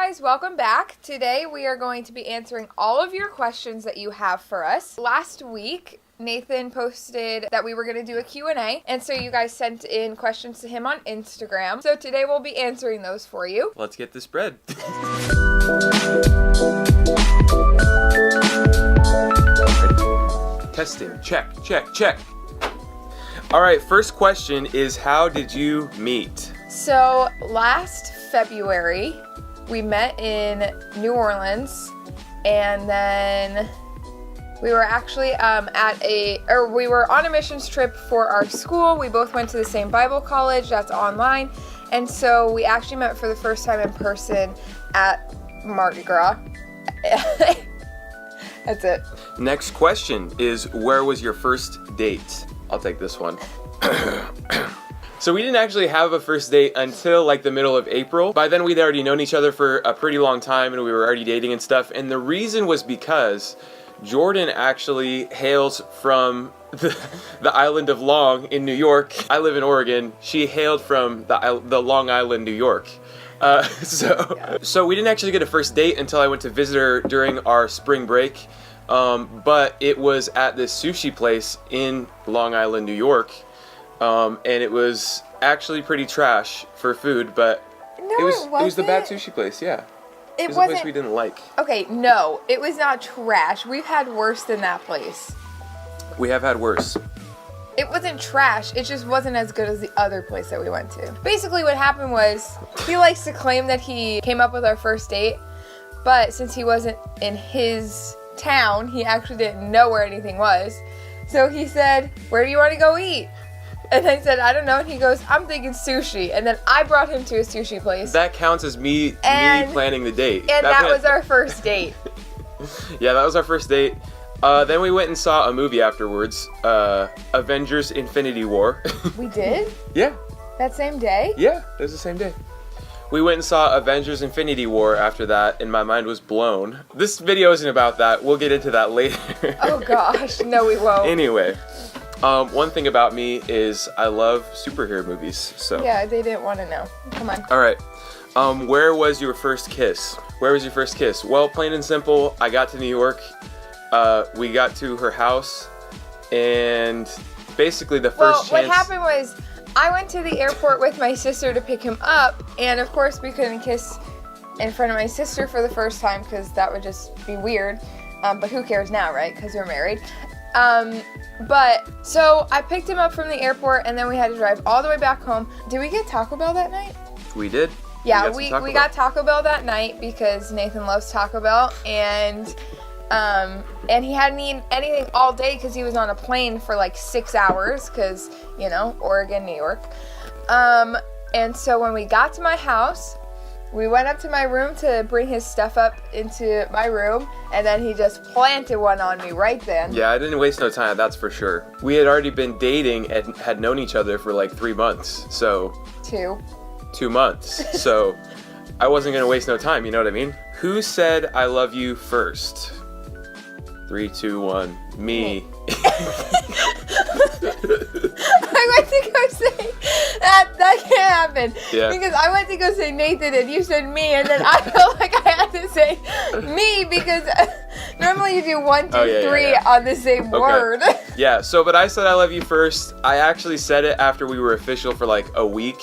guys, welcome back. Today we are going to be answering all of your questions that you have for us. Last week, Nathan posted that we were going to do a Q&A, and so you guys sent in questions to him on Instagram. So today we'll be answering those for you. Let's get this bread. Testing. Check. All right, first question is, how did you meet? So last February, we met in New Orleans, and then we were actually we were on a missions trip for our school. We both went to the same Bible college that's online, and so we actually met for the first time in person at Mardi Gras. That's it. Next question is, where was your first date? I'll take this one. So we didn't actually have a first date until like the middle of April. By then we'd already known each other for a pretty long time and we were already dating and stuff. And the reason was because Jordan actually hails from the island of Long in New York. I live in Oregon. She hailed from the Long Island, New York. So we didn't actually get a first date until I went to visit her during our spring break. But it was at this sushi place in Long Island, New York. And it was actually pretty trash for food, but it was the bad sushi place, yeah. It was a place we didn't like. Okay, no, it was not trash. We've had worse than that place. We have had worse. It wasn't trash, it just wasn't as good as the other place that we went to. Basically what happened was, he likes to claim that he came up with our first date, but since he wasn't in his town, he actually didn't know where anything was. So he said, "Where do you want to go eat?" And I said, "I don't know." And he goes, "I'm thinking sushi." And then I brought him to a sushi place. That counts as me planning the date. And that was our first date. Yeah, that was our first date. Then we went and saw a movie afterwards, Avengers Infinity War. We did? Yeah. That same day? Yeah, it was the same day. We went and saw Avengers Infinity War after that, and my mind was blown. This video isn't about that. We'll get into that later. Oh gosh, no we won't. Anyway, one thing about me is I love superhero movies, so. Yeah, they didn't want to know. Come on. All right. Where was your first kiss? Where was your first kiss? Well, plain and simple, I got to New York. We got to her house, and basically the first chance... Well, what happened was, I went to the airport with my sister to pick him up, and of course we couldn't kiss in front of my sister for the first time, because that would just be weird. But who cares now, right? Because we're married. So I picked him up from the airport, and then we had to drive all the way back home. Did we get Taco Bell that night? We did. Yeah, we got Taco Bell that night because Nathan loves Taco Bell, and he hadn't eaten anything all day because he was on a plane for like 6 hours because, you know, Oregon, New York. And so when we got to my house, we went up to my room to bring his stuff up into my room, and then he just planted one on me right then. Yeah, I didn't waste no time, that's for sure. We had already been dating and had known each other for like 3 months, so... 2 months, so I wasn't gonna waste no time, you know what I mean? Who said I love you first? 3, 2, 1, me. I went to go say that can't happen. Yeah. Because I went to go say Nathan and you said me, and then I felt like I had to say me because normally you do 1, 2, 3 on the same word. Yeah, but I said I love you first. I actually said it after we were official for like a week.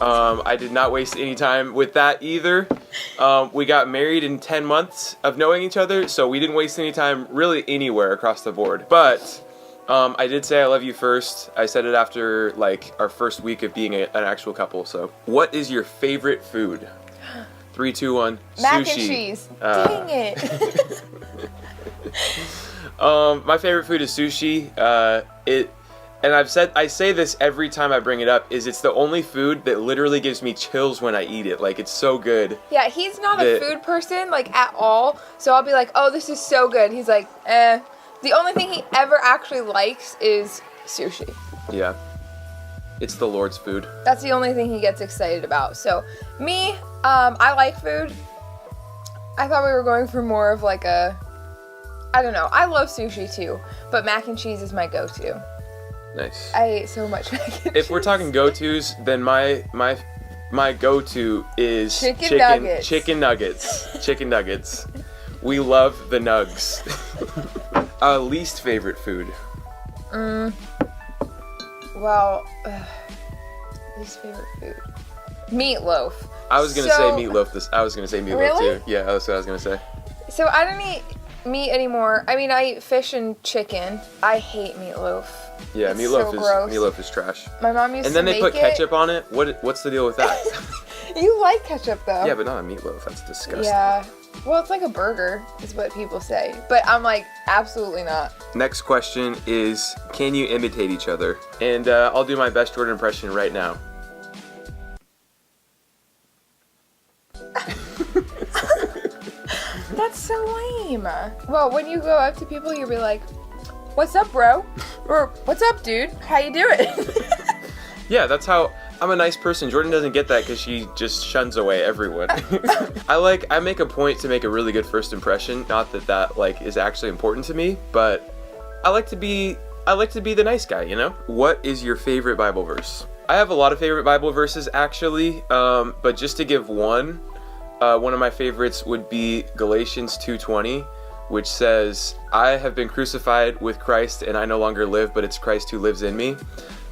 I did not waste any time with that either. We got married in 10 months of knowing each other, so we didn't waste any time really anywhere across the board. But I did say I love you first. I said it after like our first week of being an actual couple. So, what is your favorite food? 3, 2, 1. Mac sushi. And cheese. Dang it. My favorite food is sushi. And I say this every time I bring it up, it's the only food that literally gives me chills when I eat it. Like, it's so good. Yeah, he's not a food person, like, at all. So I'll be like, "Oh, this is so good." He's like, "Eh." The only thing he ever actually likes is sushi. Yeah. It's the Lord's food. That's the only thing he gets excited about. So, me, I like food. I thought we were going for more of like I don't know. I love sushi too, but mac and cheese is my go-to. Nice. I ate so much mac and cheese. If we're talking go-tos, then my my go-to is Chicken nuggets. Chicken nuggets. Chicken nuggets. We love the nugs. Least favorite food. Well, least favorite food. Meatloaf. I was gonna say meatloaf. I was gonna say meatloaf Really? too. Yeah, that's what I was gonna say. So I don't eat meat anymore. I mean, I eat fish and chicken. I hate meatloaf. Yeah, It's meatloaf so is gross. meatloaf is trash. My mom used And then to they make put ketchup on it. What's the deal with that? You like ketchup though. Yeah, but not a meatloaf. That's disgusting. Yeah. Well, it's like a burger, is what people say. But I'm like, absolutely not. Next question is, can you imitate each other? And I'll do my best Jordan impression right now. That's so lame. Well, when you go up to people, you'll be like, "What's up, bro?" Or "What's up, dude? How you doing?" Yeah, that's how. I'm a nice person. Jordan doesn't get that because she just shuns away everyone. I make a point to make a really good first impression. Not that like is actually important to me, but I like to be the nice guy, you know? What is your favorite Bible verse? I have a lot of favorite Bible verses actually, but just to give one of my favorites would be Galatians 2:20, which says, "I have been crucified with Christ, and I no longer live, but it's Christ who lives in me."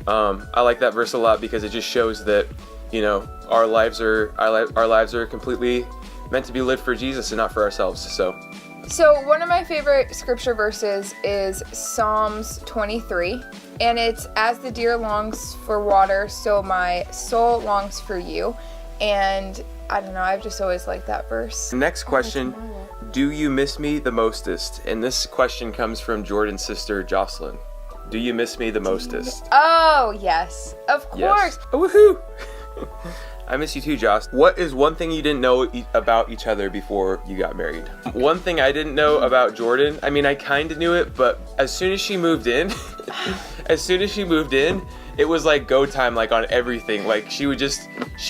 I like that verse a lot because it just shows that, you know, our lives are completely meant to be lived for Jesus and not for ourselves. So one of my favorite scripture verses is Psalms 23, and it's, "As the deer longs for water, so my soul longs for you." And I don't know, I've just always liked that verse. Next question, do you miss me the mostest? And this question comes from Jordan's sister, Jocelyn. Do you miss me the mostest? Oh, yes. Of course. Yes. Oh, woohoo! I miss you too, Joss. What is one thing you didn't know about each other before you got married? One thing I didn't know about Jordan, I mean, I kind of knew it, but as soon as she moved in, it was like go time, like on everything. Like she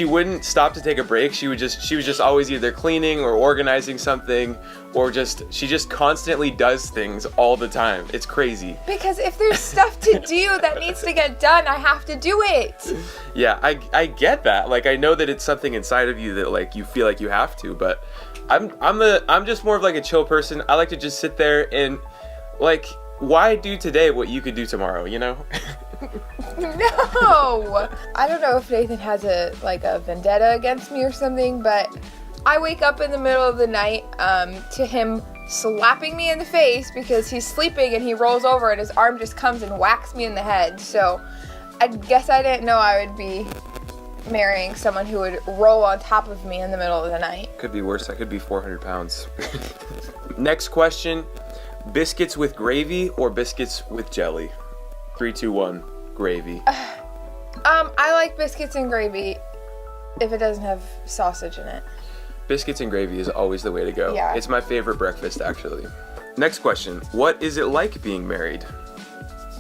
wouldn't stop to take a break. She was just always either cleaning or organizing something, or she just constantly does things all the time. It's crazy. Because if there's stuff to do that needs to get done, I have to do it. Yeah, I get that. Like I know that it's something inside of you that like you feel like you have to, but I'm just more of like a chill person. I like to just sit there and like, why do today what you could do tomorrow, you know? No! I don't know if Nathan has a vendetta against me or something, but I wake up in the middle of the night to him slapping me in the face because he's sleeping and he rolls over and his arm just comes and whacks me in the head. So I guess I didn't know I would be marrying someone who would roll on top of me in the middle of the night. Could be worse. I could be 400 pounds. Next question. Biscuits with gravy or biscuits with jelly? 3, 2, 1. Gravy. I like biscuits and gravy if it doesn't have sausage in it. Biscuits and gravy is always the way to go. Yeah. It's my favorite breakfast, actually. Next question. What is it like being married?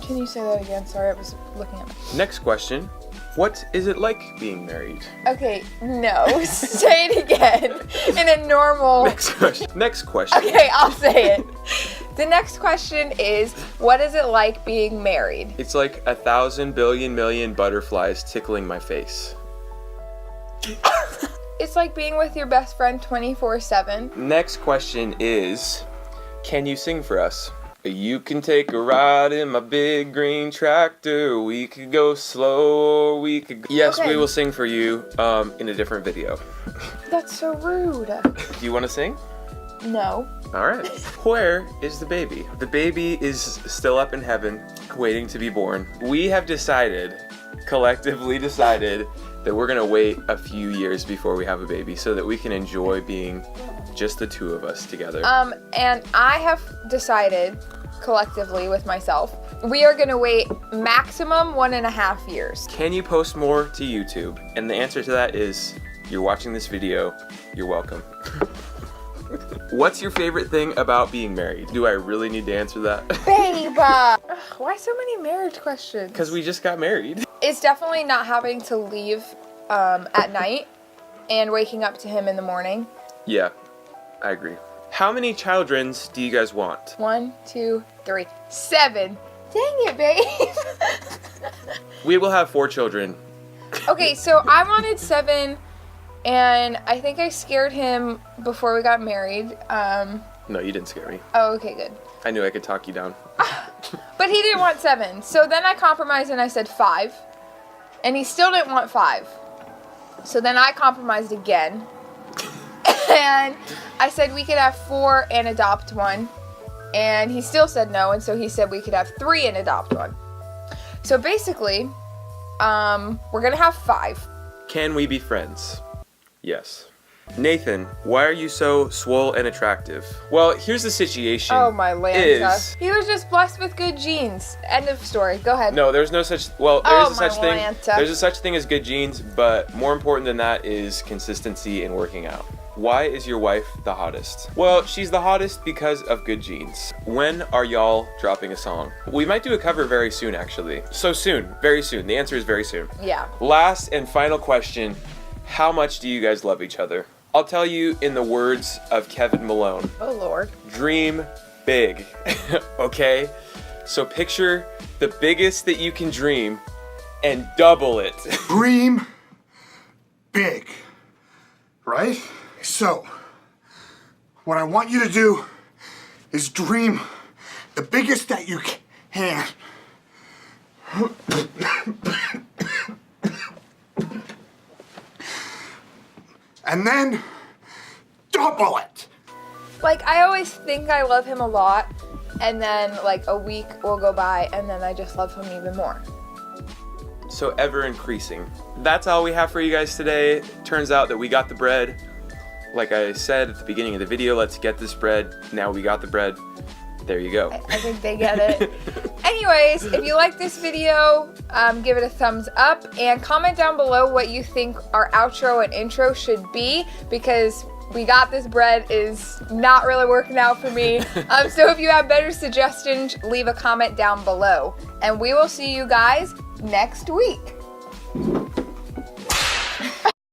Can you say that again? Sorry, I was looking at Next question. What is it like being married? Okay, no. Say it again. In a normal... Next question. Okay, I'll say it. The next question is, what is it like being married? It's like 1,000 billion million butterflies tickling my face. It's like being with your best friend 24/7. Next question is, can you sing for us? You can take a ride in my big green tractor. We could go slow or we could... Yes, Okay. we will sing for you in a different video. That's so rude. Do you want to sing? No. All right. Where is the baby? The baby is still up in heaven, waiting to be born. We have collectively decided, that we're going to wait a few years before we have a baby so that we can enjoy being just the two of us together. And I have decided, collectively with myself, we are going to wait maximum 1.5 years. Can you post more to YouTube? And the answer to that is, you're watching this video, you're welcome. What's your favorite thing about being married? Do I really need to answer that? Babe! Why so many marriage questions? Because we just got married. It's definitely not having to leave at night and waking up to him in the morning. Yeah, I agree. How many childrens do you guys want? 1, 2, 3, 7. Dang it, babe! We will have 4 children Okay, so I wanted 7, and I think I scared him before we got married. No, you didn't scare me. Oh, okay, good. I knew I could talk you down. But he didn't want 7. So then I compromised and I said 5. And he still didn't want 5. So then I compromised again. And I said we could have 4 and adopt 1. And he still said no, and so he said we could have 3 and adopt 1. So basically, we're gonna have 5. Can we be friends? Yes. Nathan, why are you so swole and attractive? Well, here's the situation. Oh my Lanta. Is... He was just blessed with good genes. End of story. Go ahead. No, there's no such... Well, there is Oh, a such my thing. Lanta. There's a such thing as good genes, but more important than that is consistency in working out. Why is your wife the hottest? Well, she's the hottest because of good genes. When are y'all dropping a song? We might do a cover very soon, actually. So soon. Very soon. The answer is very soon. Yeah. Last and final question. How much do you guys love each other? I'll tell you in the words of Kevin Malone. Oh, Lord. Dream big. Okay? So picture the biggest that you can dream and double it. Dream big, right? So, what I want you to do is dream the biggest that you can. And then double it. Like, I always think I love him a lot, and then, like, a week will go by, and then I just love him even more. So ever increasing. That's all we have for you guys today. Turns out that we got the bread. Like I said at the beginning of the video, let's get this bread. Now we got the bread. There you go. I think they get it. Anyways, if you like this video, give it a thumbs up and comment down below what you think our outro and intro should be, because we got this bread is not really working out for me. So if you have better suggestions, leave a comment down below. And we will see you guys next week.